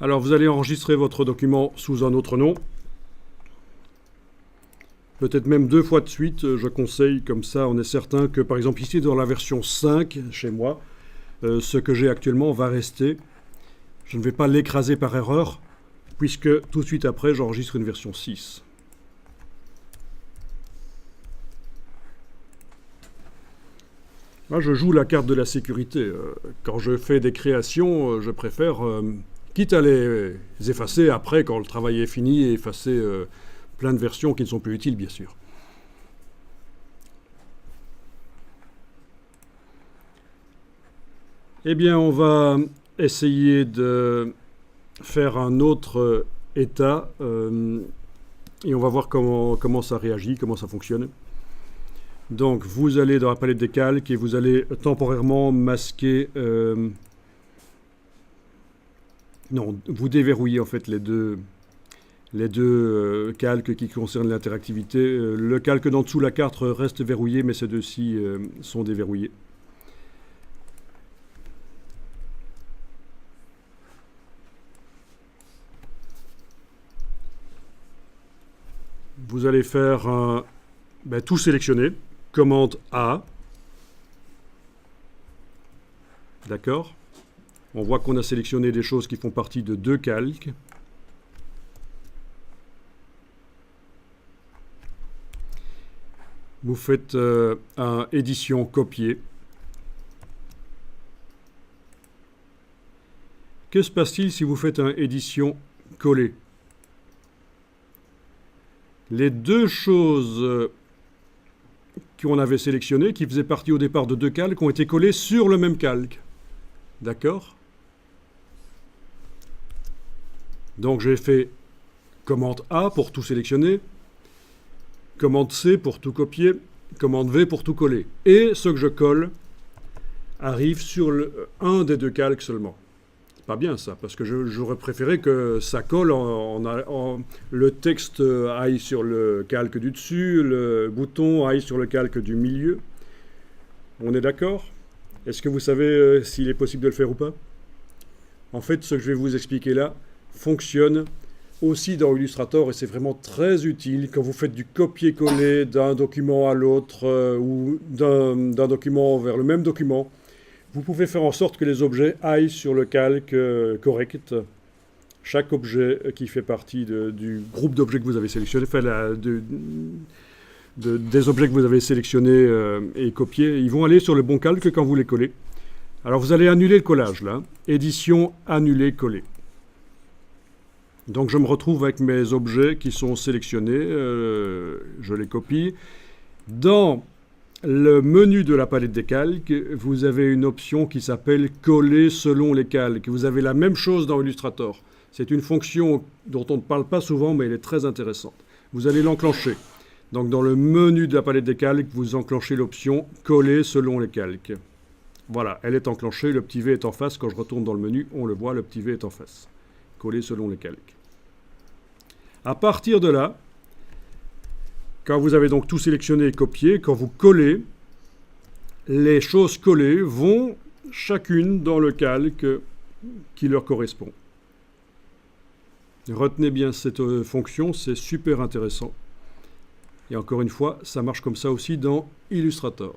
Alors vous allez enregistrer votre document sous un autre nom. Peut-être même 2 fois de suite, je conseille, comme ça on est certain que par exemple ici dans la version 5 chez moi, ce que j'ai actuellement va rester. Je ne vais pas l'écraser par erreur, puisque tout de suite après j'enregistre une version 6. Là, je joue la carte de la sécurité. Quand je fais des créations, je préfère, quitte à les effacer après, quand le travail est fini, et effacer plein de versions qui ne sont plus utiles, bien sûr. Eh bien, on va essayer de faire un autre état, et on va voir comment ça réagit, comment ça fonctionne. Donc, vous allez dans la palette des calques et vous allez temporairement masquer... non, vous déverrouillez en fait les deux calques qui concernent l'interactivité. Le calque d'en dessous, la carte, reste verrouillé, mais ces deux-ci sont déverrouillés. Vous allez faire tout sélectionner. Commande A. D'accord? On voit qu'on a sélectionné des choses qui font partie de 2 calques. Vous faites un édition copier. Que se passe-t-il si vous faites un édition coller? Les 2 choses qu'on avait sélectionnées, qui faisaient partie au départ de 2 calques, ont été collées sur le même calque. D'accord? Donc j'ai fait commande A pour tout sélectionner, commande C pour tout copier, commande V pour tout coller. Et ce que je colle arrive sur un des 2 calques seulement. C'est pas bien ça, parce que j'aurais préféré que ça colle, le texte aille sur le calque du dessus, le bouton aille sur le calque du milieu. On est d'accord? Est-ce que vous savez s'il est possible de le faire ou pas? En fait, ce que je vais vous expliquer là fonctionne aussi dans Illustrator et c'est vraiment très utile quand vous faites du copier-coller d'un document à l'autre ou d'un document vers le même document. Vous pouvez faire en sorte que les objets aillent sur le calque correct. Chaque objet qui fait partie du groupe d'objets que vous avez sélectionné, des objets que vous avez sélectionnés et copiés, ils vont aller sur le bon calque quand vous les collez. Alors vous allez annuler le collage là. Édition, annuler, coller. Donc je me retrouve avec mes objets qui sont sélectionnés. Je les copie. Dans le menu de la palette des calques, vous avez une option qui s'appelle « Coller selon les calques ». Vous avez la même chose dans Illustrator. C'est une fonction dont on ne parle pas souvent, mais elle est très intéressante. Vous allez l'enclencher. Donc dans le menu de la palette des calques, vous enclenchez l'option « Coller selon les calques ». Voilà, elle est enclenchée, le petit V est en face. Quand je retourne dans le menu, on le voit, le petit V est en face. Coller selon les calques. À partir de là, quand vous avez donc tout sélectionné et copié, quand vous collez, les choses collées vont chacune dans le calque qui leur correspond. Retenez bien cette fonction, c'est super intéressant. Et encore une fois, ça marche comme ça aussi dans Illustrator.